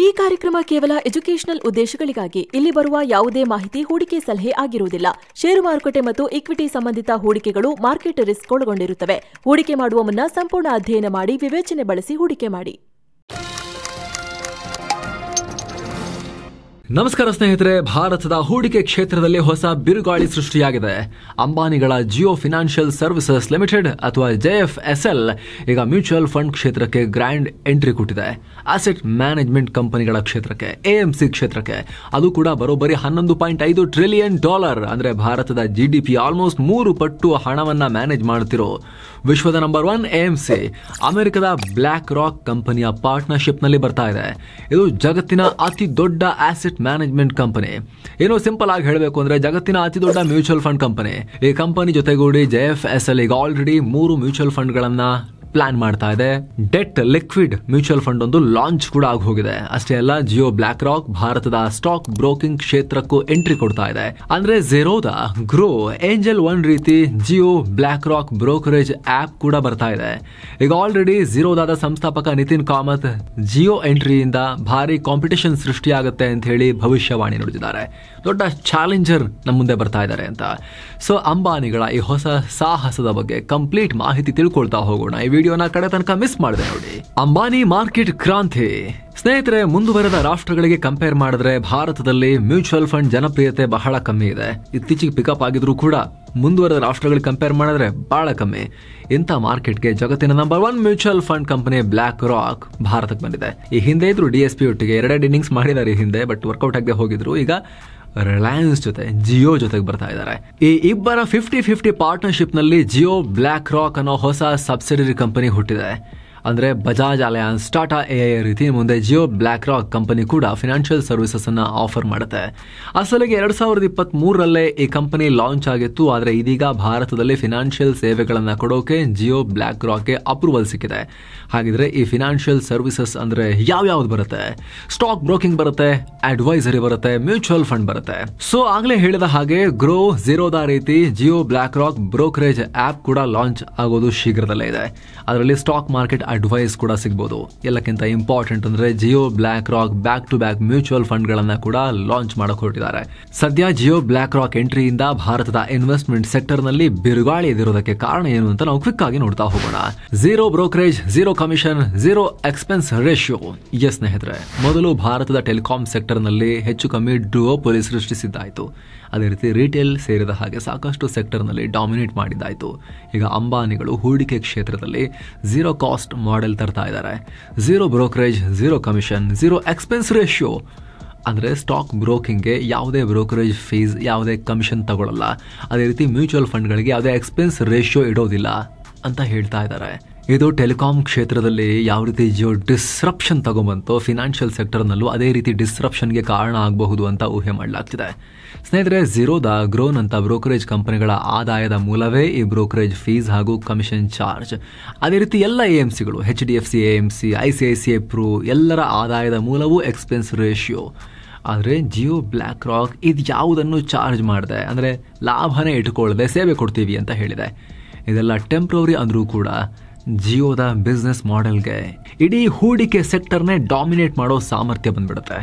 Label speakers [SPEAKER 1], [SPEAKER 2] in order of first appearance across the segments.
[SPEAKER 1] ಈ ಕಾರ್ಯಕ್ರಮ ಕೇವಲ ಎಜುಕೇಷನಲ್ ಉದ್ದೇಶಗಳಿಗಾಗಿ. ಇಲ್ಲಿ ಬರುವ ಯಾವುದೇ ಮಾಹಿತಿ ಹೂಡಿಕೆ ಸಲಹೆ ಆಗಿರುವುದಿಲ್ಲ. ಷೇರು ಮಾರುಕಟ್ಟೆ ಮತ್ತು ಇಕ್ವಿಟಿ ಸಂಬಂಧಿತ ಹೂಡಿಕೆಗಳು ಮಾರ್ಕೆಟ್ ರಿಸ್ಕ್ ಒಳಗೊಂಡಿರುತ್ತವೆ. ಹೂಡಿಕೆ ಮಾಡುವ ಮುನ್ನ ಸಂಪೂರ್ಣ ಅಧ್ಯಯನ ಮಾಡಿ ವಿವೇಚನೆ ಬಳಸಿ ಹೂಡಿಕೆ ಮಾಡಿ.
[SPEAKER 2] ನಮಸ್ಕಾರ ಸ್ನೇಹಿತರೆ, ಭಾರತದ ಹೂಡಿಕೆ ಕ್ಷೇತ್ರದಲ್ಲಿ ಹೊಸ ಬಿರುಗಾಳಿ ಸೃಷ್ಟಿಯಾಗಿದೆ. ಅಂಬಾನಿಗಳ ಜಿಯೋ ಫಿನಾನ್ಷಿಯಲ್ ಸರ್ವಿಸಸ್ ಲಿಮಿಟೆಡ್ ಅಥವಾ JFSL ಈಗ ಮ್ಯೂಚುವಲ್ ಫಂಡ್ ಕ್ಷೇತ್ರಕ್ಕೆ ಗ್ರ್ಯಾಂಡ್ ಎಂಟ್ರಿ ಕೊಟ್ಟಿದೆ. ಅಸೆಟ್ ಮ್ಯಾನೇಜ್ಮೆಂಟ್ ಕಂಪನಿಗಳ ಕ್ಷೇತ್ರಕ್ಕೆ, AMC ಕ್ಷೇತ್ರಕ್ಕೆ, ಅದು ಕೂಡ ಬರೋಬ್ಬರಿ $11.5 ಟ್ರಿಲಿಯನ್, ಅಂದ್ರೆ ಭಾರತದ GDP ಆಲ್ಮೋಸ್ಟ್ 3 ಪಟ್ಟು ಹಣವನ್ನ ಮ್ಯಾನೇಜ್ ಮಾಡುತ್ತಿರೋ ವಿಶ್ವದ ನಂಬರ್ 1 AMC ಅಮೆರಿಕದ ಬ್ಲಾಕ್ ರಾಕ್ ಕಂಪನಿಯ ಪಾರ್ಟ್ನರ್ಶಿಪ್ ನಲ್ಲಿ ಬರ್ತಾ ಇದೆ. ಇದು ಜಗತ್ತಿನ ಅತಿ ದೊಡ್ಡ ಆಸೆಟ್ ಮ್ಯಾನೇಜ್ಮೆಂಟ್ ಕಂಪನಿ. ಏನೋ ಸಿಂಪಲ್ ಆಗಿ ಹೇಳಬೇಕು ಅಂದ್ರೆ ಜಗತ್ತಿನ ಅತಿ ದೊಡ್ಡ ಮ್ಯೂಚುವಲ್ ಫಂಡ್ ಕಂಪನಿ. ಈ ಕಂಪನಿ ಜೊತೆಗೂಡಿ JFSL ಈಗ ಆಲ್ರೆಡಿ 3 ಮ್ಯೂಚುವಲ್ ಫಂಡ್ ಗಳನ್ನ ಪ್ಲಾನ್ ಮಾಡ್ತಾ ಇದೆ. ಡೆಟ್ ಲಿಕ್ವಿಡ್ ಮ್ಯೂಚುವಲ್ ಫಂಡ್ ಒಂದು ಲಾಂಚ್ ಕೂಡ ಆಗಿ ಹೋಗಿದೆ. ಅಷ್ಟೇ ಅಲ್ಲ, ಜಿಯೋ ಬ್ಲಾಕ್ ರಾಕ್ ಭಾರತದ ಸ್ಟಾಕ್ ಬ್ರೋಕಿಂಗ್ ಕ್ಷೇತ್ರಕ್ಕೂ ಎಂಟ್ರಿ ಕೊಡ್ತಾ ಇದೆ. ಅಂದ್ರೆ ಝೆರೋದ ಗ್ರೋ ಏಂಜಲ್ ಒನ್ ರೀತಿ Jio BlackRock brokerage app ಕೂಡ ಬರ್ತಾ ಇದೆ. ಈಗ ಆಲ್ರೆಡಿ ಝೀರೋದಾದ ಸಂಸ್ಥಾಪಕ ನಿತಿನ್ ಕಾಮತ್ ಜಿಯೋ ಎಂಟ್ರಿಯಿಂದ ಭಾರಿ ಕಾಂಪಿಟೇಷನ್ ಸೃಷ್ಟಿಯಾಗುತ್ತೆ ಅಂತ ಹೇಳಿ ಭವಿಷ್ಯವಾಣಿ ನುಡಿದಿದ್ದಾರೆ. ದೊಡ್ಡ ಚಾಲೆಂಜರ್ ನಮ್ಮ ಮುಂದೆ ಬರ್ತಾ ಇದ್ದಾರೆ ಅಂತ. ಸೊ ಅಂಬಾನಿಗಳ ಈ ಹೊಸ ಸಾಹಸದ ಬಗ್ಗೆ ಕಂಪ್ಲೀಟ್ ಮಾಹಿತಿ ತಿಳ್ಕೊಳ್ತಾ ಹೋಗೋಣ. ಈ ವಿಡಿಯೋನ ಕಡೆ ತನಕ ಮಿಸ್ ಮಾಡಿದೆ ನೋಡಿ. ಅಂಬಾನಿ ಮಾರ್ಕೆಟ್ ಕ್ರಾಂತಿ. ಸ್ನೇಹಿತರೆ, ಮುಂದುವರೆದ ರಾಷ್ಟ್ರಗಳಿಗೆ ಕಂಪೇರ್ ಮಾಡಿದ್ರೆ ಭಾರತದಲ್ಲಿ ಮ್ಯೂಚುವಲ್ ಫಂಡ್ ಜನಪ್ರಿಯತೆ ಬಹಳ ಕಮ್ಮಿ ಇದೆ. ಇತ್ತೀಚೆಗೆ ಪಿಕಪ್ ಆಗಿದ್ರು ಕೂಡ ಮುಂದುವರೆದ ರಾಷ್ಟ್ರಗಳಿಗೆ ಕಂಪೇರ್ ಮಾಡಿದ್ರೆ ಬಹಳ ಕಮ್ಮಿ. ಇಂಥ ಮಾರ್ಕೆಟ್ಗೆ ಜಗತ್ತಿನ number 1 mutual fund company BlackRock ಭಾರತಕ್ಕೆ ಬಂದಿದೆ. ಈ ಹಿಂದೆ ಇದ್ರು DSP ಒಟ್ಟಿಗೆ 2 ಇನ್ನಿಂಗ್ಸ್ ಮಾಡಿದ್ದಾರೆ ಈ ಹಿಂದೆ, ಬಟ್ ವರ್ಕೌಟ್ ಆಗದೆ ಹೋಗಿದ್ರು. ಈಗ ರಿಲಯನ್ಸ್ ಜೊತೆ ಜಿಯೋ ಜೊತೆಗೆ ಬರ್ತಾ ಇದ್ದಾರೆ. ಈ ಇಬ್ಬರ 50-50 ಪಾರ್ಟ್ನರ್ಶಿಪ್ ನಲ್ಲಿ ಜಿಯೋ ಬ್ಲಾಕ್ ರಾಕ್ ಅನ್ನೋ ಹೊಸ ಸಬ್ಸಿಡರಿ ಕಂಪನಿ ಹುಟ್ಟಿದೆ. ಅಂದ್ರೆ ಬಜಾಜ್ ಅಲಯನ್ಸ್, ಟಾಟಾ AI ರೀತಿ ಮುಂದೆ ಜಿಯೋ ಬ್ಲಾಕ್ ರಾಕ್ ಕಂಪನಿ ಕೂಡ ಫಿನಾನ್ಷಿಯಲ್ ಸರ್ವಿಸಸ್ ಅನ್ನ ಆಫರ್ ಮಾಡುತ್ತೆ. ಅಸಲಿಗೆ 2023ರಲ್ಲೇ ಈ ಕಂಪನಿ ಲಾಂಚ್ ಆಗಿತ್ತು. ಆದ್ರೆ ಇದೀಗ ಭಾರತದಲ್ಲಿ ಫಿನಾನ್ಷಿಯಲ್ ಸೇವೆಗಳನ್ನ ಕೊಡೋಕೆ ಜಿಯೋ ಬ್ಲಾಕ್ ರಾಕ್ಗೆ ಅಪ್ರೂವಲ್ ಸಿಕ್ಕಿದೆ. ಹಾಗಿದ್ರೆ ಈ ಫಿನಾನ್ಷಿಯಲ್ ಸರ್ವಿಸಸ್ ಅಂದ್ರೆ ಯಾವ್ಯಾವ್ದು ಬರುತ್ತೆ? ಸ್ಟಾಕ್ ಬ್ರೋಕಿಂಗ್ ಬರುತ್ತೆ, ಅಡ್ವೈಸರಿ ಬರುತ್ತೆ, ಮ್ಯೂಚುವಲ್ ಫಂಡ್ ಬರುತ್ತೆ. ಸೊ ಆಗ್ಲೇ ಹೇಳಿದ ಹಾಗೆ ಗ್ರೋ ಝೀರೋದ ರೀತಿ Jio BlackRock brokerage app ಕೂಡ ಲಾಂಚ್ ಆಗೋದು ಶೀಘ್ರದಲ್ಲೇ ಇದೆ. ಅದರಲ್ಲಿ ಸ್ಟಾಕ್ ಮಾರ್ಕೆಟ್ ಅಡ್ವೈಸ್ ಕೂಡ ಸಿಗಬಹುದು. ಎಲ್ಲಕ್ಕಿಂತ ಇಂಪಾರ್ಟೆಂಟ್ ಅಂದ್ರೆ Jio BlackRock back to back mutual fund ಗಳನ್ನ ಕೂಡ ಲಾಂಚ್ ಮಾಡಕ್ ಹೊರಟಿದ್ದಾರೆ. ಸದ್ಯ ಜಿಯೋ ಬ್ಲಾಕ್ ರಾಕ್ ಎಂಟ್ರಿಯಿಂದ ಭಾರತದ ಇನ್ವೆಸ್ಟ್ಮೆಂಟ್ ಸೆಕ್ಟರ್ ನಲ್ಲಿ ಬಿರುಗಾಳಿ ಎದಿರೋದಕ್ಕೆ ಕಾರಣ ಏನು ಅಂತ ನಾವು ಕ್ವಿಕ್ ಆಗಿ ನೋಡ್ತಾ ಹೋಗೋಣ. Zero brokerage, zero commission, zero expense ratio. Yes ಸ್ನೇಹಿತರೆ, ಮೊದಲು ಭಾರತದ ಟೆಲಿಕಾಂ ಸೆಕ್ಟರ್ ನಲ್ಲಿ ಹೆಚ್ಚು ಕಮ್ಮಿ ಡುವೋಪೊಲಿ ಸೃಷ್ಟಿಸಿದ್ದಾಯಿತು. ಅದೇ ರೀತಿ ರಿಟೇಲ್ ಸೇರಿದ ಹಾಗೆ ಸಾಕಷ್ಟು ಸೆಕ್ಟರ್ ನಲ್ಲಿ ಡಾಮಿನೇಟ್ ಮಾಡಿದ್ದಾಯಿತು. ಈಗ ಅಂಬಾನಿಗಳು ಹೂಡಿಕೆ ಕ್ಷೇತ್ರದಲ್ಲಿ ಝೀರೋ ಕಾಸ್ಟ್ ಮಾಡೆಲ್ ತರ್ತಾ ಇದ್ದಾರೆ. Zero brokerage, zero commission, zero expense ratio. ಅಂದರೆ ಸ್ಟಾಕ್ ಬ್ರೋಕಿಂಗ್ಗೆ ಯಾವುದೇ ಬ್ರೋಕರೇಜ್ ಫೀಸ್, ಯಾವುದೇ ಕಮಿಷನ್ ತಗೊಳ್ಳಲ್ಲ. ಅದೇ ರೀತಿ ಮ್ಯೂಚುವಲ್ ಫಂಡ್ಗಳಿಗೆ ಯಾವುದೇ ಎಕ್ಸ್ಪೆನ್ಸ್ ರೇಷಿಯೋ ಇಡೋದಿಲ್ಲ ಅಂತ ಹೇಳ್ತಾ ಇದ್ದಾರೆ. ಇದು ಟೆಲಿಕಾಂ ಕ್ಷೇತ್ರದಲ್ಲಿ ಯಾವ ರೀತಿ ಜಿಯೋ ಡಿಸ್ರಪ್ಷನ್ ತಗೊಂಬಂತೋ ಫಿನಾನ್ಷಿಯಲ್ ಸೆಕ್ಟರ್ನಲ್ಲೂ ಅದೇ ರೀತಿ ಡಿಸ್ರಪ್ಷನ್ಗೆ ಕಾರಣ ಆಗಬಹುದು ಅಂತ ಊಹೆ ಮಾಡಲಾಗ್ತಿದೆ. ಸ್ನೇಹಿತರೆ, ಝೀರೋದ ಗ್ರೋನ್ ಅಂತ ಬ್ರೋಕರೇಜ್ ಕಂಪನಿಗಳ ಆದಾಯದ ಮೂಲವೇ ಈ ಬ್ರೋಕರೇಜ್ ಫೀಸ್ ಹಾಗೂ ಕಮಿಷನ್ ಚಾರ್ಜ್. ಅದೇ ರೀತಿ ಎಲ್ಲ AMCಗಳು, HDFC AMC, ICICI Pru ಎಲ್ಲರ ಆದಾಯದ ಮೂಲವೂ ಎಕ್ಸ್ಪೆನ್ಸ್ ರೇಷಿಯೋ. ಆದರೆ ಜಿಯೋ ಬ್ಲಾಕ್ ರಾಕ್ ಇದು ಯಾವುದನ್ನು ಚಾರ್ಜ್ ಮಾಡದೆ, ಅಂದರೆ ಲಾಭನೇ ಇಟ್ಟುಕೊಳ್ಳದೆ ಸೇವೆ ಕೊಡ್ತೀವಿ ಅಂತ ಹೇಳಿದೆ. ಇದೆಲ್ಲ ಟೆಂಪ್ರವರಿ ಅಂದ್ರೂ ಕೂಡ ಜಿಯೋದ ಬಿಸ್ನೆಸ್ ಮಾಡೆಲ್ಗೆ ಇಡೀ ಹೂಡಿಕೆ ಸೆಕ್ಟರ್ನೇ ಡಾಮಿನೇಟ್ ಮಾಡೋ ಸಾಮರ್ಥ್ಯ ಬಂದ್ಬಿಡುತ್ತೆ.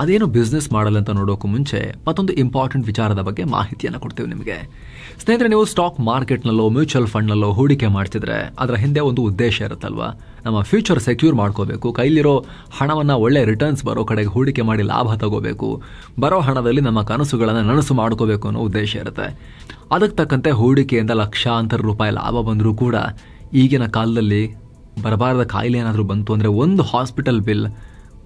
[SPEAKER 2] ಅದೇನು ಬಿಸ್ನೆಸ್ ಮಾಡಲ್ ಅಂತ ನೋಡೋಕ್ಕೂ ಮುಂಚೆ ಮತ್ತೊಂದು ಇಂಪಾರ್ಟೆಂಟ್ ವಿಚಾರದ ಬಗ್ಗೆ ಮಾಹಿತಿಯನ್ನು ಕೊಡ್ತೀವಿ ನಿಮಗೆ. ಸ್ನೇಹಿತರೆ, ನೀವು ಸ್ಟಾಕ್ ಮಾರ್ಕೆಟ್ನಲ್ಲೋ ಮ್ಯೂಚುವಲ್ ಫಂಡ್ನಲ್ಲೋ ಹೂಡಿಕೆ ಮಾಡ್ತಿದ್ರೆ ಅದರ ಹಿಂದೆ ಒಂದು ಉದ್ದೇಶ ಇರುತ್ತಲ್ವಾ? ನಮ್ಮ ಫ್ಯೂಚರ್ ಸೆಕ್ಯೂರ್ ಮಾಡ್ಕೋಬೇಕು, ಕೈಲಿರೋ ಹಣವನ್ನು ಒಳ್ಳೆ ರಿಟರ್ನ್ಸ್ ಬರೋ ಕಡೆಗೆ ಹೂಡಿಕೆ ಮಾಡಿ ಲಾಭ ತಗೋಬೇಕು, ಬರೋ ಹಣದಲ್ಲಿ ನಮ್ಮ ಕನಸುಗಳನ್ನು ನನಸು ಮಾಡ್ಕೋಬೇಕು ಅನ್ನೋ ಉದ್ದೇಶ ಇರುತ್ತೆ. ಅದಕ್ಕೆ ತಕ್ಕಂತೆ ಹೂಡಿಕೆಯಿಂದ ಲಕ್ಷಾಂತರ ರೂಪಾಯಿ ಲಾಭ ಬಂದರೂ ಕೂಡ ಈಗಿನ ಕಾಲದಲ್ಲಿ ಬರಬಾರದ ಕಾಯಿಲೆ ಏನಾದರೂ ಬಂತು ಅಂದರೆ ಒಂದು ಹಾಸ್ಪಿಟಲ್ ಬಿಲ್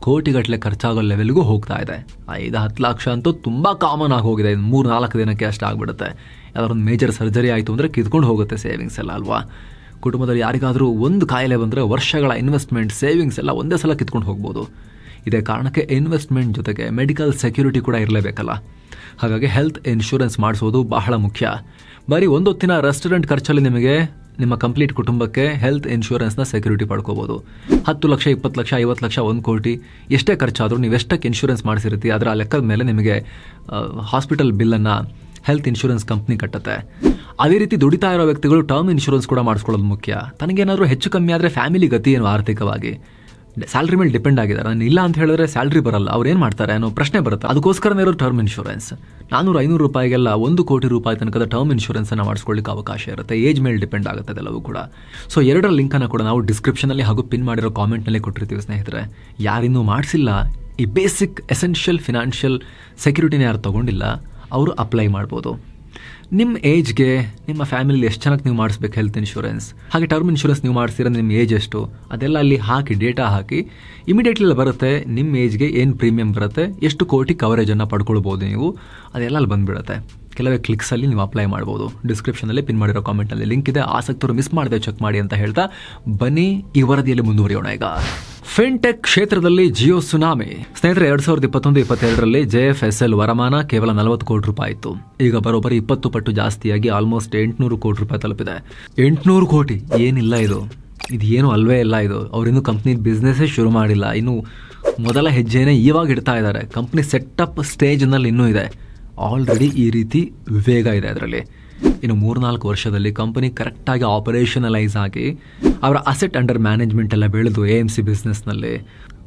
[SPEAKER 2] ಕೋಟಿಗಟ್ಟಲೆ ಖರ್ಚಾಗೋ ಲೆವೆಲ್ಗೂ ಹೋಗ್ತಾ ಇದೆ. 5-10 ಲಕ್ಷ ಅಂತೂ ತುಂಬ ಕಾಮನ್ ಆಗಿ ಹೋಗಿದೆ. 3-4 ದಿನಕ್ಕೆ ಅಷ್ಟು ಆಗ್ಬಿಡುತ್ತೆ. ಯಾವ್ದಾರೊಂದು ಮೇಜರ್ ಸರ್ಜರಿ ಆಯಿತು ಅಂದರೆ ಕಿತ್ಕೊಂಡು ಹೋಗುತ್ತೆ ಸೇವಿಂಗ್ಸ್ ಎಲ್ಲ ಅಲ್ವಾ? ಕುಟುಂಬದಲ್ಲಿ ಯಾರಿಗಾದರೂ ಒಂದು ಕಾಯಿಲೆ ಬಂದರೆ ವರ್ಷಗಳ ಇನ್ವೆಸ್ಟ್ಮೆಂಟ್, ಸೇವಿಂಗ್ಸ್ ಎಲ್ಲ ಒಂದೇ ಸಲ ಕಿತ್ಕೊಂಡು ಹೋಗ್ಬೋದು. ಇದೇ ಕಾರಣಕ್ಕೆ ಇನ್ವೆಸ್ಟ್ಮೆಂಟ್ ಜೊತೆಗೆ ಮೆಡಿಕಲ್ ಸೆಕ್ಯೂರಿಟಿ ಕೂಡ ಇರಲೇಬೇಕಲ್ಲ. ಹಾಗಾಗಿ ಹೆಲ್ತ್ ಇನ್ಶೂರೆನ್ಸ್ ಮಾಡಿಸೋದು ಬಹಳ ಮುಖ್ಯ. ಬರೀ ಒಂದೊತ್ತಿನ ರೆಸ್ಟೋರೆಂಟ್ ಖರ್ಚಲ್ಲಿ ನಿಮಗೆ ನಿಮ್ಮ ಕಂಪ್ಲೀಟ್ ಕುಟುಂಬಕ್ಕೆ ಹೆಲ್ತ್ ಇನ್ಶೂರೆನ್ಸ್ನ ಸೆಕ್ಯೂರಿಟಿ ಪಡ್ಕೋಬೋದು. 10 ಲಕ್ಷ, 20 ಲಕ್ಷ, 50 ಲಕ್ಷ, 1 ಕೋಟಿ ಎಷ್ಟೇ ಖರ್ಚಾದರೂ ನೀವು ಎಷ್ಟಕ್ಕೆ ಇನ್ಶೂರೆನ್ಸ್ ಮಾಡಿಸಿರ್ತೀವಿ ಅದರ ಲೆಕ್ಕದ ಮೇಲೆ ನಿಮಗೆ ಹಾಸ್ಪಿಟಲ್ ಬಿಲ್ಲನ್ನು ಹೆಲ್ತ್ ಇನ್ಶೂರೆನ್ಸ್ ಕಂಪ್ನಿ ಕಟ್ಟುತ್ತೆ. ಅದೇ ರೀತಿ ದುಡಿತಾ ಇರೋ ವ್ಯಕ್ತಿಗಳು ಟರ್ಮ್ ಇನ್ಶೂರೆನ್ಸ್ ಕೂಡ ಮಾಡಿಸ್ಕೊಳ್ಳೋದು ಮುಖ್ಯ. ತನಗೇನಾದರೂ ಹೆಚ್ಚು ಕಮ್ಮಿ ಆದರೆ ಫ್ಯಾಮಿಲಿ ಗತಿ ಏನು ಆರ್ಥಿಕವಾಗಿ ಸ್ಯಾಲ್ರಿ ಮೇಲೆ ಡಿಪೆಂಡ್ ಆಗಿದ್ದಾರೆ. ನಾನು ಇಲ್ಲ ಅಂತ ಹೇಳಿದ್ರೆ ಸ್ಯಾಲ್ರಿ ಬರಲ್ಲ, ಅವ್ರು ಏನು ಮಾಡ್ತಾರೆ ಅನ್ನೋ ಪ್ರಶ್ನೆ ಬರುತ್ತೆ. ಅದಕ್ಕೋಸ್ಕರನೇ ಇರೋ ಟರ್ಮ್ ಇನ್ಶೂರೆನ್ಸ್. 400-500 ರೂಪಾಯಿಗೆಲ್ಲ 1 ಕೋಟಿ ರೂಪಾಯಿ ತನಕದ ಟರ್ಮ್ ಇನ್ಶೂರೆನ್ಸನ್ನು ಮಾಡಿಸ್ಕೊಳ್ಳಿಕ್ಕೆ ಅವಕಾಶ ಇರುತ್ತೆ. ಏಜ್ ಮೇಲೆ ಡಿಪೆಂಡ್ ಆಗುತ್ತೆ ಅದೆಲ್ಲವೂ ಕೂಡ. ಸೊ 2ರ ಲಿಂಕನ್ನು ಕೂಡ ನಾವು ಡಿಸ್ಕ್ರಿಪ್ಷನಲ್ಲಿ ಹಾಗೂ ಪಿನ್ ಮಾಡಿರೋ ಕಾಮೆಂಟ್ನಲ್ಲಿ ಕೊಟ್ಟಿರ್ತೀವಿ ಸ್ನೇಹಿತರೆ. ಯಾರಿನ್ನೂ ಮಾಡಿಸಿಲ್ಲ, ಈ ಬೇಸಿಕ್ ಎಸೆನ್ಷಿಯಲ್ ಫಿನಾನ್ಷಿಯಲ್ ಸೆಕ್ಯೂರಿಟಿನ ಯಾರು ತೊಗೊಂಡಿಲ್ಲ ಅವರು ಅಪ್ಲೈ ಮಾಡ್ಬೋದು. ನಿಮ್ಮ ಏಜ್ಗೆ, ನಿಮ್ಮ ಫ್ಯಾಮಿಲಿ ಎಷ್ಟು ಜನಕ್ಕೆ ನೀವು ಮಾಡಿಸ್ಬೇಕು ಹೆಲ್ತ್ ಇನ್ಶೂರೆನ್ಸ್, ಹಾಗೆ ಟರ್ಮ್ ಇನ್ಶೂರೆನ್ಸ್ ನೀವು ಮಾಡಿಸಿದ್ರೆ ನಿಮ್ಮ ಏಜ್ ಎಷ್ಟು ಅದೆಲ್ಲ ಅಲ್ಲಿ ಹಾಕಿ ಡೇಟಾ ಹಾಕಿ ಇಮಿಡಿಯೇಟ್ಲಿ ಬರುತ್ತೆ. ನಿಮ್ಮ ಏಜ್ಗೆ ಏನು ಪ್ರೀಮಿಯಂ ಬರುತ್ತೆ, ಎಷ್ಟು ಕೋಟಿ ಕವರೇಜನ್ನು ಪಡ್ಕೊಳ್ಬೋದು ನೀವು, ಅದೆಲ್ಲ ಅಲ್ಲಿ ಬಂದುಬಿಡುತ್ತೆ. ಕೆಲವೇ ಕ್ಲಿಕ್ಸಲ್ಲಿ ನೀವು ಅಪ್ಲೈ ಮಾಡ್ಬೋದು. ಡಿಸ್ಕ್ರಿಪ್ಷನಲ್ಲಿ ಪಿನ್ ಮಾಡಿರೋ ಕಾಮೆಂಟಲ್ಲಿ ಲಿಂಕ್ ಇದೆ. ಆಸಕ್ತರು ಮಿಸ್ ಮಾಡದೆ ಚೆಕ್ ಮಾಡಿ ಅಂತ ಹೇಳ್ತಾ ಬನ್ನಿ ಈ ವರದಿಯಲ್ಲಿ ಮುಂದುವರಿಯೋಣ. ಈಗ ಫಿನ್ಟೆಕ್ ಕ್ಷೇತ್ರದಲ್ಲಿ ಜಿಯೋ ಸುನಾಮಿ. ಸ್ನೇಹಿತರೆ, 2021-22ರಲ್ಲಿ JFSL ವರಮಾನ ಕೇವಲ 40 ಕೋಟಿ ರೂಪಾಯಿ ಇತ್ತು. ಈಗ ಬರೋಬ್ಬರಿ 20 ಪಟ್ಟು ಜಾಸ್ತಿಯಾಗಿ ಆಲ್ಮೋಸ್ಟ್ 800 ಕೋಟಿ ರೂಪಾಯಿ ತಲುಪಿದೆ. 800 ಕೋಟಿ ಏನಿಲ್ಲ ಇದು ಏನು ಅಲ್ವೇ ಇಲ್ಲ. ಇದು ಅವರಿನ್ನೂ ಕಂಪ್ನಿ ಬಿಸ್ನೆಸ್ಸೇ ಶುರು ಮಾಡಿಲ್ಲ. ಇನ್ನು ಮೊದಲ ಹೆಜ್ಜೆನೇ ಇವಾಗ ಇಡ್ತಾ ಇದ್ದಾರೆ. ಕಂಪ್ನಿ ಸೆಟಪ್ ಸ್ಟೇಜ್ನಲ್ಲಿ ಇನ್ನೂ ಇದೆ. ಆಲ್ರೆಡಿ ಈ ರೀತಿ ವೇಗ ಇದೆ ಅದರಲ್ಲಿ. ಇನ್ನು 3-4 ವರ್ಷದಲ್ಲಿ ಕಂಪನಿ ಕರೆಕ್ಟಾಗಿ ಆಪರೇಷನಲೈಸ್ ಆಗಿ ಅವರ ಅಸೆಟ್ ಅಂಡರ್ ಮ್ಯಾನೇಜ್ಮೆಂಟ್ ಎಲ್ಲ ಬೆಳೆದು AMC ಬಿಸ್ನೆಸ್ನಲ್ಲಿ,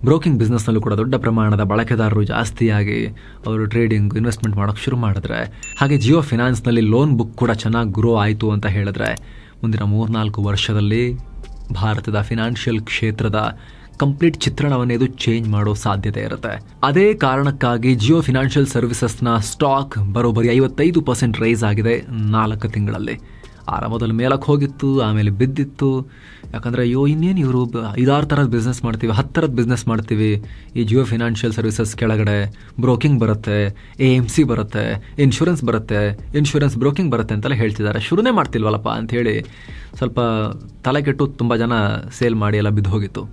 [SPEAKER 2] ಬ್ರೋಕಿಂಗ್ ಬಿಸ್ನೆಸ್ನಲ್ಲೂ ಕೂಡ ದೊಡ್ಡ ಪ್ರಮಾಣದ ಬಳಕೆದಾರರು ಜಾಸ್ತಿಯಾಗಿ ಅವರು ಟ್ರೇಡಿಂಗ್, ಇನ್ವೆಸ್ಟ್ಮೆಂಟ್ ಮಾಡೋಕ್ಕೆ ಶುರು ಮಾಡಿದ್ರೆ, ಹಾಗೆ ಜಿಯೋ ಫಿನಾನ್ಸ್ನಲ್ಲಿ ಲೋನ್ ಬುಕ್ ಕೂಡ ಚೆನ್ನಾಗಿ ಗ್ರೋ ಆಯಿತು ಅಂತ ಹೇಳಿದ್ರೆ, ಮುಂದಿನ 3-4 ವರ್ಷದಲ್ಲಿ ಭಾರತದ ಫಿನಾನ್ಷಿಯಲ್ ಕ್ಷೇತ್ರದ ಕಂಪ್ಲೀಟ್ ಚಿತ್ರಣವನ್ನೇ ಇದು ಚೇಂಜ್ ಮಾಡೋ ಸಾಧ್ಯತೆ ಇರುತ್ತೆ. ಅದೇ ಕಾರಣಕ್ಕಾಗಿ ಜಿಯೋ ಫಿನಾನ್ಷಿಯಲ್ ಸರ್ವಿಸಸ್ನ ಸ್ಟಾಕ್ ಬರೋಬ್ಬರಿ 55% ರೈಸ್ ಆಗಿದೆ 4 ತಿಂಗಳಲ್ಲಿ. ಆರಂಭದಲ್ಲಿ ಮೇಲಕ್ಕೆ ಹೋಗಿತ್ತು, ಆಮೇಲೆ ಬಿದ್ದಿತ್ತು. ಯಾಕಂದರೆ ಇನ್ನೇನು ಇವರು 5-6 ಥರದ ಬಿಸ್ನೆಸ್ ಮಾಡ್ತೀವಿ, 10 ಥರದ ಬಿಸ್ನೆಸ್ ಮಾಡ್ತೀವಿ. ಈ ಜಿಯೋ ಫಿನಾನ್ಷಿಯಲ್ ಸರ್ವಿಸಸ್ ಕೆಳಗಡೆ ಬ್ರೋಕಿಂಗ್ ಬರುತ್ತೆ, AMC ಬರುತ್ತೆ, ಇನ್ಶೂರೆನ್ಸ್ ಬರುತ್ತೆ, ಇನ್ಶೂರೆನ್ಸ್ ಬ್ರೋಕಿಂಗ್ ಬರುತ್ತೆ ಅಂತೆಲ್ಲ ಹೇಳ್ತಿದ್ದಾರೆ. ಶುರುನೇ ಮಾಡ್ತಿಲ್ವಲ್ಲಪ್ಪ ಅಂಥೇಳಿ ಸ್ವಲ್ಪ ತಲೆ ಕೆಟ್ಟು ತುಂಬ ಜನ ಸೇಲ್ ಮಾಡಿ ಎಲ್ಲ ಬಿದ್ದು ಹೋಗಿತ್ತು.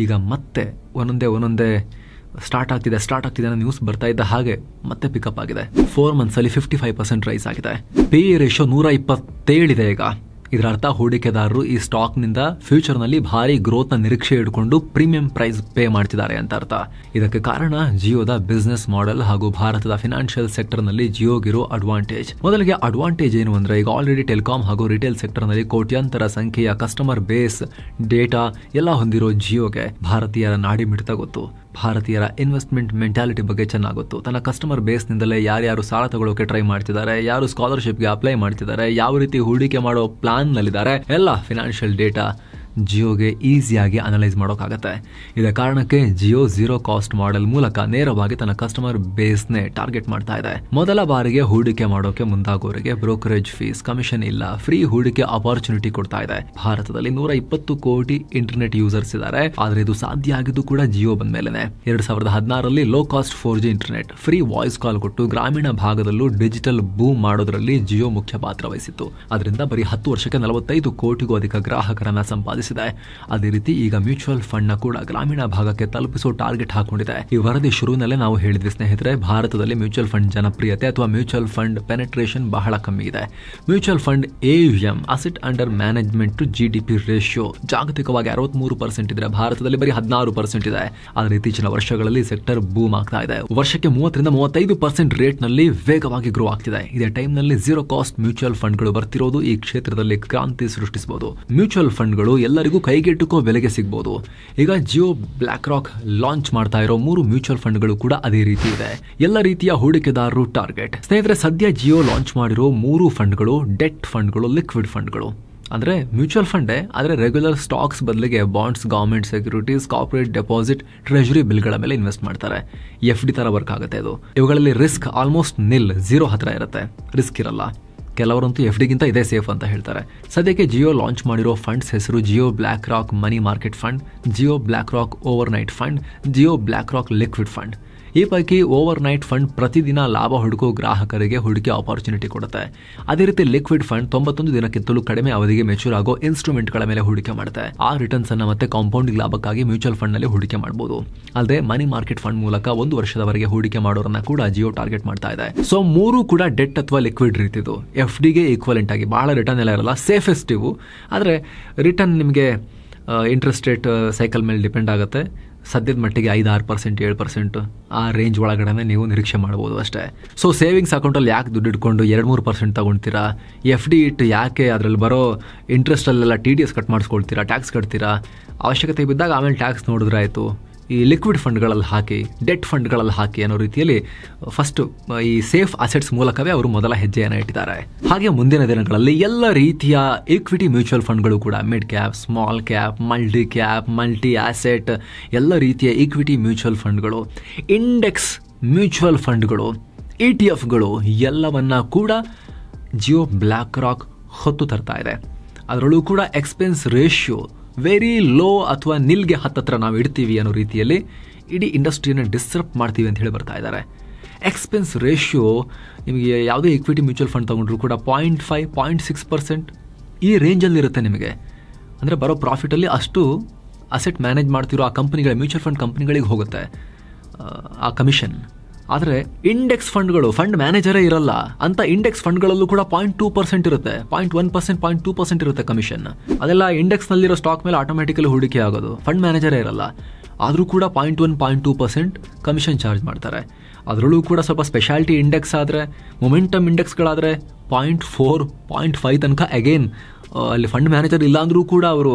[SPEAKER 2] ಈಗ ಮತ್ತೆ ಒಂದೊಂದೇ ಸ್ಟಾರ್ಟ್ ಆಗ್ತಿದೆ ಅನ್ನೋ ನ್ಯೂಸ್ ಬರ್ತಾ ಇದ್ದ ಹಾಗೆ ಮತ್ತೆ ಪಿಕಪ್ ಆಗಿದೆ. 4 ಮಂತ್ಸಲ್ಲಿ 55% ರೈಸ್ ಆಗಿದೆ. PE ರೇಷಿಯೋ 127 ಇದೆ ಈಗ. ಇದರ ಅರ್ಥ ಹೂಡಿಕೆದಾರರು ಈ ಸ್ಟಾಕ್ನಿಂದ ಫ್ಯೂಚರ್ನಲ್ಲಿ ಭಾರಿ ಗ್ರೋತ್ನ ನಿರೀಕ್ಷೆ ಇಟ್ಕೊಂಡು ಪ್ರೀಮಿಯಂ ಪ್ರೈಸ್ ಪೇ ಮಾಡ್ತಿದ್ದಾರೆ ಅಂತ ಅರ್ಥ. ಇದಕ್ಕೆ ಕಾರಣ ಜಿಯೋದ ಬಿಸ್ನೆಸ್ ಮಾಡೆಲ್ ಹಾಗೂ ಭಾರತದ ಫಿನಾನ್ಷಿಯಲ್ ಸೆಕ್ಟರ್ನಲ್ಲಿ ಜಿಯೋಗಿರೋ ಅಡ್ವಾಂಟೇಜ್. ಮೊದಲಿಗೆ ಅಡ್ವಾಂಟೇಜ್ ಏನು ಅಂದರೆ, ಈಗ ಆಲ್ರೆಡಿ ಟೆಲಿಕಾಂ ಹಾಗೂ ರಿಟೇಲ್ ಸೆಕ್ಟರ್ನಲ್ಲಿ ಕೋಟ್ಯಾಂತರ ಸಂಖ್ಯೆಯ ಕಸ್ಟಮರ್ ಬೇಸ್, ಡೇಟಾ ಎಲ್ಲ ಹೊಂದಿರೋ ಜಿಯೋಗೆ ಭಾರತೀಯರ ನಾಡಿ ಮಿಡಿತ ಗೊತ್ತು. ಭಾರತೀಯರ ಇನ್ವೆಸ್ಟ್ಮೆಂಟ್ ಮೆಂಟಾಲಿಟಿ ಬಗ್ಗೆ ಚೆನ್ನಾಗಿ ಗೊತ್ತು. ತನ್ನ ಕಸ್ಟಮರ್ ಬೇಸ್ನಿಂದಲೇ ಯಾರ್ಯಾರು ಸಾಲ ತಗೊಳ್ಳೋಕೆ ಟ್ರೈ ಮಾಡ್ತಿದ್ದಾರೆ, ಯಾರು ಸ್ಕಾಲರ್ಶಿಪ್ಗೆ ಅಪ್ಲೈ ಮಾಡ್ತಿದ್ದಾರೆ, ಯಾವ ರೀತಿ ಹೂಡಿಕೆ ಮಾಡೋ ಪ್ಲಾನ್ನಲ್ಲಿದ್ದಾರೆ, ಎಲ್ಲ ಫಿನಾನ್ಷಿಯಲ್ ಡೇಟಾ ಜಿಯೋಗೆ ಈಸಿಯಾಗಿ ಅನಲೈಸ್ ಮಾಡೋಕ್ಕಾಗತ್ತೆ. ಇದೇ ಕಾರಣಕ್ಕೆ ಜಿಯೋ ಝೀರೋ ಕಾಸ್ಟ್ ಮಾಡೆಲ್ ಮೂಲಕ ನೇರವಾಗಿ ತನ್ನ ಕಸ್ಟಮರ್ ಬೇಸ್ನೇ ಟಾರ್ಗೆಟ್ ಮಾಡ್ತಾ ಇದೆ. ಮೊದಲ ಬಾರಿಗೆ ಹೂಡಿಕೆ ಮಾಡೋಕೆ ಮುಂದಾಗೋರಿಗೆ ಬ್ರೋಕರೇಜ್ ಫೀಸ್, ಕಮಿಷನ್ ಇಲ್ಲ, ಫ್ರೀ ಹೂಡಿಕೆ ಅಪಾರ್ಚುನಿಟಿ ಕೊಡ್ತಾ ಇದೆ. ಭಾರತದಲ್ಲಿ 120 ಕೋಟಿ ಇಂಟರ್ನೆಟ್ ಯೂಸರ್ಸ್ ಇದ್ದಾರೆ. ಆದರೆ ಇದು ಸಾಧ್ಯ ಆಗಿದ್ದು ಕೂಡ ಜಿಯೋ ಬಂದ್ಮೇಲೆ. 2016ರಲ್ಲಿ low cost 4G internet, free voice call ಕೊಟ್ಟು ಗ್ರಾಮೀಣ ಭಾಗದಲ್ಲೂ ಡಿಜಿಟಲ್ ಬೂಮ್ ಮಾಡೋದ್ರಲ್ಲಿ ಜಿಯೋ ಮುಖ್ಯ ಪಾತ್ರ ವಹಿಸಿತ್ತು. ಅದರಿಂದ ಬರೀ 10 ವರ್ಷಕ್ಕೆ 45 ಕೋಟಿಗೂ ಅಧಿಕ ಗ್ರಾಹಕರನ್ನ ಸಂಪಾದಿಸಿದೆ. ಅದೇ ರೀತಿ ಈಗ ಮ್ಯೂಚುವಲ್ ಫಂಡ್ ನ ಕೂಡ ಗ್ರಾಮೀಣ ಭಾಗಕ್ಕೆ ತಲುಪಿಸೋ ಟಾರ್ಗೆಟ್ ಹಾಕೊಂಡಿದೆ. ಈ ವರದಿ ಶುರುವಿನಲ್ಲೇ ನಾವು ಹೇಳಿದ್ವಿ ಸ್ನೇಹಿತರೆ, ಭಾರತದಲ್ಲಿ ಮ್ಯೂಚುವಲ್ ಫಂಡ್ ಜನಪ್ರಿಯತೆ ಅಥವಾ ಮ್ಯೂಚುವಲ್ ಫಂಡ್ ಪೆನೆಟ್ರೇಷನ್ ಬಹಳ ಕಮ್ಮಿ ಇದೆ. Mutual fund AUM, asset under management to GDP ratio ಜಾಗತಿಕವಾಗಿ 63% ಇದ್ರೆ ಭಾರತದಲ್ಲಿ ಬರೀ 16% ಇದೆ. ಆದರೆ ಇತ್ತೀಚಿನ ವರ್ಷಗಳಲ್ಲಿ ಸೆಕ್ಟರ್ ಬೂಮ್ ಆಗ್ತಾ ಇದೆ. ವರ್ಷಕ್ಕೆ 30-35% ರೇಟ್ ನಲ್ಲಿ ವೇಗವಾಗಿ ಗ್ರೋ ಆಗ್ತಿದೆ. ಇದೇ ಟೈಮ್ ನಲ್ಲಿ ಝೀರೋ ಕಾಸ್ಟ್ ಮ್ಯೂಚುವಲ್ ಫಂಡ್ಗಳು ಬರ್ತಿರೋದು ಈ ಕ್ಷೇತ್ರದಲ್ಲಿ ಕ್ರಾಂತಿ ಸೃಷ್ಟಿಸಬಹುದು. ಮ್ಯೂಚುವಲ್ ಫಂಡ್ಗಳು ಎಲ್ಲರಿಗೂ ಕೈಗೆಟುಕೋ ಬೆಲೆಗೆ ಸಿಗಬಹುದು. ಈಗ ಜಿಯೋ ಬ್ಲಾಕ್ ರಾಕ್ ಲಾಂಚ್ ಮಾಡ್ತಾ ಇರೋ 3 ಮ್ಯೂಚುವಲ್ ಫಂಡ್ಗಳು ಕೂಡ ಅದೇ ರೀತಿ ಇದೆ. ಎಲ್ಲ ರೀತಿಯ ಹೂಡಿಕೆದಾರರು ಟಾರ್ಗೆಟ್. ಸ್ನೇಹಿತರೆ, ಸದ್ಯ ಜಿಯೋ ಲಾಂಚ್ ಮಾಡಿರೋ 3 ಫಂಡ್ಗಳು ಡೆಟ್ ಫಂಡ್ಗಳು, ಲಿಕ್ವಿಡ್ ಫಂಡ್ಗಳು. ಅಂದ್ರೆ ಮ್ಯೂಚುವಲ್ ಫಂಡೇ, ಆದರೆ ರೆಗ್ಯುಲರ್ ಸ್ಟಾಕ್ಸ್ ಬದಲಿಗೆ bonds, government securities, corporate deposit, treasury ಬಿಲ್ಗಳ ಮೇಲೆ ಇನ್ವೆಸ್ಟ್ ಮಾಡ್ತಾರೆ. FD ತರ ವರ್ಕ್ ಆಗುತ್ತೆ ಇದು. ಇವುಗಳಲ್ಲಿ ರಿಸ್ಕ್ ಆಲ್ಮೋಸ್ಟ್ ನಿಲ್, 0 ಹತ್ರ ಇರುತ್ತೆ, ರಿಸ್ಕ್ ಇರಲ್ಲ. ಕೆಲವರಂತೂ FDಗಿಂತ ಇದೇ ಸೇಫ್ ಅಂತ ಹೇಳ್ತಾರೆ. ಸದ್ಯಕ್ಕೆ ಜಿಯೋ ಲಾಂಚ್ ಮಾಡಿರೋ ಫಂಡ್ಸ್ ಹೆಸರು Jio BlackRock money market fund, Jio BlackRock overnight fund, Jio BlackRock liquid fund. ಈ ಪೈಕಿ ಓವರ್ ನೈಟ್ ಫಂಡ್ ಪ್ರತಿದಿನ ಲಾಭ ಹುಡುಕೋ ಗ್ರಾಹಕರಿಗೆ ಹೂಡಿಕೆ ಆಪರ್ಚುನಿಟಿ ಕೊಡುತ್ತೆ. ಅದೇ ರೀತಿ ಲಿಕ್ವಿಡ್ ಫಂಡ್ 91 ದಿನಕ್ಕಿಂತಲೂ ಕಡಿಮೆ ಅವಧಿಗೆ ಮೆಚೂರ್ ಆಗೋ ಇನ್ಸ್ಟ್ರೂಮೆಂಟ್ಗಳ ಮೇಲೆ ಹೂಡಿಕೆ ಮಾಡುತ್ತೆ. ಆ ರಿಟರ್ನ್ಸ್ ಅನ್ನ ಮತ್ತೆ ಕಾಂಪೌಂಡಿಂಗ್ ಲಾಭಕ್ಕಾಗಿ ಮ್ಯೂಚುವಲ್ ಫಂಡ್ ನಲ್ಲಿ ಹೂಡಿಕೆ ಮಾಡಬಹುದು. ಅಲ್ಲದೆ ಮನಿ ಮಾರ್ಕೆಟ್ ಫಂಡ್ ಮೂಲಕ 1 ವರ್ಷದವರೆಗೆ ಹೂಡಿಕೆ ಮಾಡೋರನ್ನ ಕೂಡ ಜಿಯೋ ಟಾರ್ಗೆಟ್ ಮಾಡ್ತಾ ಇದೆ. ಸೊ 3 ಕೂಡ ಡೆಟ್ ಅಥವಾ ಲಿಕ್ವಿಡ್ ರೀತಿದು. FDಗೆ ಈಕ್ವಲೆಂಟ್ ಆಗಿ ಬಹಳ ರಿಟರ್ನ್ ಎಲ್ಲ ಇರಲ್ಲ, ಸೇಫೆಸ್ಟ್ ಇವು. ಆದರೆ ರಿಟರ್ನ್ ನಿಮಗೆ ಇಂಟ್ರೆಸ್ಟ್ ರೇಟ್ ಸೈಕಲ್ ಮೇಲೆ ಡಿಪೆಂಡ್ ಆಗುತ್ತೆ. ಸದ್ಯದ ಮಟ್ಟಿಗೆ 5-6%, 7% ಆ ರೇಂಜ್ ಒಳಗಡೆ ನೀವು ನಿರೀಕ್ಷೆ ಮಾಡ್ಬೋದು ಅಷ್ಟೇ. ಸೊ ಸೇವಿಂಗ್ಸ್ ಅಕೌಂಟಲ್ಲಿ ಯಾಕೆ ದುಡ್ಡು ಇಟ್ಕೊಂಡು 2-3% ತಗೊಳ್ತೀರಾ? FD ಇಟ್ಟು ಯಾಕೆ ಅದರಲ್ಲಿ ಬರೋ ಇಂಟ್ರೆಸ್ಟಲ್ಲೆಲ್ಲ TDS ಕಟ್ ಮಾಡಿಸ್ಕೊಳ್ತೀರಾ, ಟ್ಯಾಕ್ಸ್ ಕಟ್ತೀರಾ? ಅವಶ್ಯಕತೆ ಬಿದ್ದಾಗ ಆಮೇಲೆ ಟ್ಯಾಕ್ಸ್ ನೋಡಿದ್ರೆ ಆಯಿತು. ಈ ಲಿಕ್ವಿಡ್ ಫಂಡ್ಗಳಲ್ಲಿ ಹಾಕಿ, ಡೆಟ್ ಫಂಡ್ಗಳಲ್ಲಿ ಹಾಕಿ ಅನ್ನೋ ರೀತಿಯಲ್ಲಿ ಫಸ್ಟ್ ಈ ಸೇಫ್ ಅಸೆಟ್ಸ್ ಮೂಲಕವೇ ಅವರು ಮೊದಲ ಹೆಜ್ಜೆಯನ್ನು ಇಟ್ಟಿದ್ದಾರೆ. ಹಾಗೆ ಮುಂದಿನ ದಿನಗಳಲ್ಲಿ ಎಲ್ಲ ರೀತಿಯ ಈಕ್ವಿಟಿ ಮ್ಯೂಚುವಲ್ ಫಂಡ್ಗಳು ಕೂಡ mid cap, small cap, multi cap, multi asset ಎಲ್ಲ ರೀತಿಯ ಈಕ್ವಿಟಿ ಮ್ಯೂಚುವಲ್ ಫಂಡ್ಗಳು, ಇಂಡೆಕ್ಸ್ ಮ್ಯೂಚುವಲ್ ಫಂಡ್ಗಳು, ETFಗಳು ಎಲ್ಲವನ್ನ ಕೂಡ ಜಿಯೋ ಬ್ಲ್ಯಾಕ್ ರಾಕ್ ಹೊತ್ತು ತರ್ತಾ ಇದೆ. ಅದರಲ್ಲೂ ಕೂಡ ಎಕ್ಸ್ಪೆನ್ಸ್ ರೇಷಿಯೋ ವೆರಿ ಲೋ ಅಥವಾ ನಿಲ್ಗೆ ಹತ್ತತ್ರ ನಾವು ಇಡ್ತೀವಿ ಅನ್ನೋ ರೀತಿಯಲ್ಲಿ ಇಡೀ ಇಂಡಸ್ಟ್ರಿಯನ್ನು ಡಿಸ್ಟರ್ಬ್ ಮಾಡ್ತೀವಿ ಅಂತ ಹೇಳಿ ಬರ್ತಾ ಇದ್ದಾರೆ. ಎಕ್ಸ್ಪೆನ್ಸ್ ರೇಷಿಯೋ ನಿಮಗೆ ಯಾವುದೇ ಈಕ್ವಿಟಿ ಮ್ಯೂಚುವಲ್ ಫಂಡ್ ತೊಗೊಂಡ್ರು ಕೂಡ 0.5, 0.6% ಈ ರೇಂಜಲ್ಲಿರುತ್ತೆ ನಿಮಗೆ. ಅಂದರೆ ಬರೋ ಪ್ರಾಫಿಟಲ್ಲಿ ಅಷ್ಟು ಅಸೆಟ್ ಮ್ಯಾನೇಜ್ ಮಾಡ್ತಿರೋ ಆ ಕಂಪ್ನಿಗಳ ಮ್ಯೂಚುವಲ್ ಫಂಡ್ ಕಂಪ್ನಿಗಳಿಗೆ ಹೋಗುತ್ತೆ ಆ ಕಮಿಷನ್. ಆದರೆ ಇಂಡೆಕ್ಸ್ ಫಂಡ್ಗಳು, ಫಂಡ್ ಮ್ಯಾನೇಜರೇ ಇರಲ್ಲ ಅಂತ ಇಂಡೆಕ್ಸ್ ಫಂಡ್ಗಳಲ್ಲೂ ಕೂಡ 0.2% ಇರುತ್ತೆ, 0.1%, 0.2% ಇರುತ್ತೆ ಕಮಿಷನ್. ಅದೆಲ್ಲ ಇಂಡೆಕ್ಸ್ನಲ್ಲಿರೋ ಸ್ಟಾಕ್ ಮೇಲೆ ಆಟೋಮೆಟಿಕಲಿ ಹೂಡಿಕೆ ಆಗೋದು, ಫಂಡ್ ಮ್ಯಾನೇಜರೇ ಇರಲ್ಲ. ಆದರೂ ಕೂಡ 0.1, 0.2% ಕಮಿಷನ್ ಚಾರ್ಜ್ ಮಾಡ್ತಾರೆ. ಅದರಲ್ಲೂ ಕೂಡ ಸ್ವಲ್ಪ ಸ್ಪೆಷಾಲಿಟಿ ಇಂಡೆಕ್ಸ್ ಆದರೆ, ಮೊಮೆಂಟಮ್ ಇಂಡೆಕ್ಸ್ಗಳಾದರೆ 0.4, 0.5 ತನಕ ಅಗೇನ್ ಅಲ್ಲಿ ಫಂಡ್ ಮ್ಯಾನೇಜರ್ ಇಲ್ಲ ಅಂದರೂ ಕೂಡ ಅವರು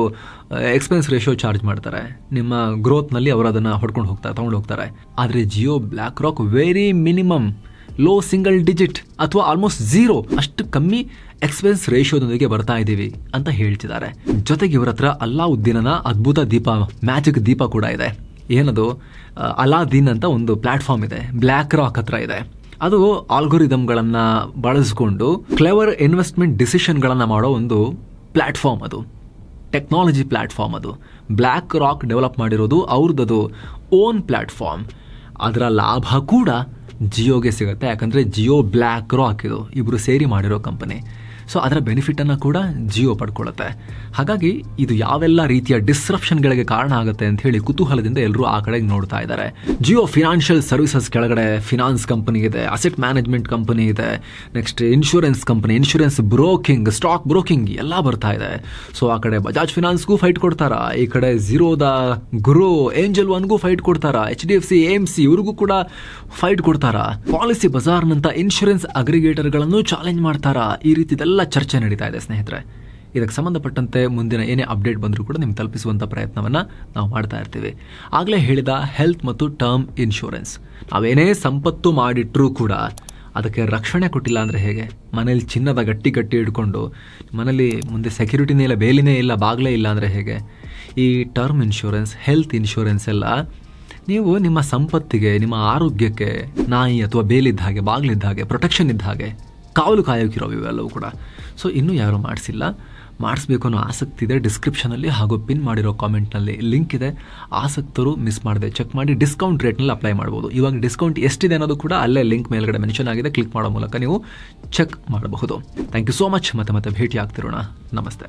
[SPEAKER 2] ಎಕ್ಸ್ಪೆನ್ಸ್ ರೇಷಿಯೋ ಚಾರ್ಜ್ ಮಾಡ್ತಾರೆ. ನಿಮ್ಮ ಗ್ರೋತ್ನಲ್ಲಿ ಅವರು ಅದನ್ನು ಹೊಡ್ಕೊಂಡು ತೊಗೊಂಡು ಹೋಗ್ತಾರೆ. ಆದರೆ Jio black rock very minimum low single digit ಅಥವಾ ಆಲ್ಮೋಸ್ಟ್ 0 ಅಷ್ಟು ಕಮ್ಮಿ ಎಕ್ಸ್ಪೆನ್ಸ್ ರೇಷಿಯೋದೊಂದಿಗೆ ಬರ್ತಾ ಇದ್ದೀವಿ ಅಂತ ಹೇಳ್ತಿದ್ದಾರೆ. ಜೊತೆಗೆ ಇವರ ಹತ್ರ ಅಲ್ಲಾವುದ್ದೀನನ ಅದ್ಭುತ ದೀಪ, ಮ್ಯಾಜಿಕ್ ದೀಪ ಕೂಡ ಇದೆ. ಏನದು? ಅಲಾದೀನ್ ಅಂತ ಒಂದು ಪ್ಲಾಟ್ಫಾರ್ಮ್ ಇದೆ, ಬ್ಲ್ಯಾಕ್ ರಾಕ್ ಹತ್ರ ಇದೆ. ಅದು ಆಲ್ಗೊರಿದಮ್ಗಳನ್ನು ಬಳಸಿಕೊಂಡು ಕ್ಲೆವರ್ ಇನ್ವೆಸ್ಟ್ಮೆಂಟ್ ಡಿಸಿಷನ್ಗಳನ್ನು ಮಾಡೋ ಒಂದು ಪ್ಲ್ಯಾಟ್ಫಾರ್ಮ್, ಅದು ಟೆಕ್ನಾಲಜಿ ಪ್ಲ್ಯಾಟ್ಫಾರ್ಮ್. ಅದು ಬ್ಲ್ಯಾಕ್ ರಾಕ್ ಡೆವಲಪ್ ಮಾಡಿರೋದು ಅವ್ರದ್ದು ಓನ್ ಪ್ಲ್ಯಾಟ್ಫಾರ್ಮ್. ಅದರ ಲಾಭ ಕೂಡ ಜಿಯೋಗೆ ಸಿಗುತ್ತೆ, ಯಾಕಂದರೆ ಜಿಯೋ ಬ್ಲ್ಯಾಕ್ ರಾಕ್ ಇದು ಇಬ್ಬರು ಸೇರಿ ಮಾಡಿರೋ ಕಂಪನಿ. ಸೊ ಅದರ ಬೆನಿಫಿಟನ್ನು ಕೂಡ ಜಿಯೋ ಪಡ್ಕೊಳ್ಳುತ್ತೆ. ಹಾಗಾಗಿ ಇದು ಯಾವೆಲ್ಲ ರೀತಿಯ ಡಿಸ್ರಪ್ಷನ್ಗಳಿಗೆ ಕಾರಣ ಆಗುತ್ತೆ ಅಂತ ಹೇಳಿ ಕುತೂಹಲದಿಂದ ಎಲ್ಲರೂ ಆ ಕಡೆಗೆ ನೋಡ್ತಾ ಇದ್ದಾರೆ. ಜಿಯೋ ಫಿನಾನ್ಷಿಯಲ್ ಸರ್ವಿಸಸ್ ಕೆಳಗಡೆ ಫಿನಾನ್ಸ್ ಕಂಪನಿ ಇದೆ, ಅಸೆಟ್ ಮ್ಯಾನೇಜ್ಮೆಂಟ್ ಕಂಪನಿ ಇದೆ, next insurance company, insurance broking, stock broking ಎಲ್ಲ ಬರ್ತಾ ಇದೆ. ಸೊ ಆ ಕಡೆ ಬಜಾಜ್ ಫಿನಾನ್ಸ್ಗೂ ಫೈಟ್ ಕೊಡ್ತಾರ, ಈ ಕಡೆ ಝೀರೋದ ಗ್ರೋ, ಏಂಜಲ್ ಒನ್ಗೂ ಫೈಟ್ ಕೊಡ್ತಾರ, HDFC AMC ಇವ್ರಿಗೂ ಕೂಡ ಫೈಟ್ ಕೊಡ್ತಾರ, ಪಾಲಿಸಿ ಬಜಾರ್ನಂತ ಇನ್ಶೂರೆನ್ಸ್ ಅಗ್ರಿಗೇಟರ್ಗಳನ್ನು ಚಾಲೆಂಜ್ ಮಾಡ್ತಾರ. ಈ ರೀತಿದೆಲ್ಲ ಚರ್ಚೆ ನಡೀತಾ ಇದೆ ಸ್ನೇಹಿತರೆ. ಇದಕ್ಕೆ ಸಂಬಂಧಪಟ್ಟಂತೆ ಮುಂದಿನ ಏನೇ ಅಪ್ಡೇಟ್ ಬಂದರೂ ಕೂಡ ನಿಮ್ಗೆ ತಲುಪಿಸುವಂಥ ಪ್ರಯತ್ನವನ್ನು ನಾವು ಮಾಡ್ತಾ ಇರ್ತೀವಿ. ಆಗಲೇ ಹೇಳಿದ ಹೆಲ್ತ್ ಮತ್ತು ಟರ್ಮ್ ಇನ್ಶೂರೆನ್ಸ್, ನಾವೇನೇ ಸಂಪತ್ತು ಮಾಡಿಟ್ರೂ ಕೂಡ ಅದಕ್ಕೆ ರಕ್ಷಣೆ ಕೊಟ್ಟಿಲ್ಲ ಅಂದರೆ ಹೇಗೆ? ಮನೇಲಿ ಚಿನ್ನದ ಗಟ್ಟಿ ಹಿಡ್ಕೊಂಡು ಮನೇಲಿ ಮುಂದೆ ಸೆಕ್ಯೂರಿಟಿನೇ ಇಲ್ಲ, ಬೇಲಿನೇ ಇಲ್ಲ, ಬಾಗಿಲೇ ಇಲ್ಲ ಅಂದರೆ ಹೇಗೆ? ಈ ಟರ್ಮ್ ಇನ್ಶೂರೆನ್ಸ್, ಹೆಲ್ತ್ ಇನ್ಶೂರೆನ್ಸ್ ಎಲ್ಲ ನೀವು ನಿಮ್ಮ ಸಂಪತ್ತಿಗೆ, ನಿಮ್ಮ ಆರೋಗ್ಯಕ್ಕೆ ನಾಯಿ ಅಥವಾ ಬೇಲಿದ್ದ ಹಾಗೆ, ಬಾಗಿಲಿದ್ದ ಹಾಗೆ, ಪ್ರೊಟೆಕ್ಷನ್ ಇದ್ದ ಹಾಗೆ ಕಾವಲು ಕಾಯೋಕ್ಕಿರೋವು ಇವೆಲ್ಲವೂ ಕೂಡ. ಸೊ ಇನ್ನೂ ಯಾರೂ ಮಾಡಿಸಿಲ್ಲ, ಮಾಡಿಸ್ಬೇಕು ಅನ್ನೋ ಆಸಕ್ತಿ ಇದೆ. ಡಿಸ್ಕ್ರಿಪ್ಷನಲ್ಲಿ ಹಾಗೂ ಪಿನ್ ಮಾಡಿರೋ ಕಾಮೆಂಟ್ನಲ್ಲಿ ಲಿಂಕ್ ಇದೆ. ಆಸಕ್ತರು ಮಿಸ್ ಮಾಡದೆ ಚೆಕ್ ಮಾಡಿ ಡಿಸ್ಕೌಂಟ್ ರೇಟ್ನಲ್ಲಿ ಅಪ್ಲೈ ಮಾಡ್ಬೋದು. ಇವಾಗ ಡಿಸ್ಕೌಂಟ್ ಎಷ್ಟಿದೆ ಅನ್ನೋದು ಕೂಡ ಅಲ್ಲೇ ಲಿಂಕ್ ಮೇಲ್ಗಡೆ ಮೆನ್ಷನ್ ಆಗಿದೆ, ಕ್ಲಿಕ್ ಮಾಡೋ ಮೂಲಕ ನೀವು ಚೆಕ್ ಮಾಡಬಹುದು. Thank you so much. ಮತ್ತೆ ಭೇಟಿ ಆಗ್ತಿರೋಣ. ನಮಸ್ತೆ.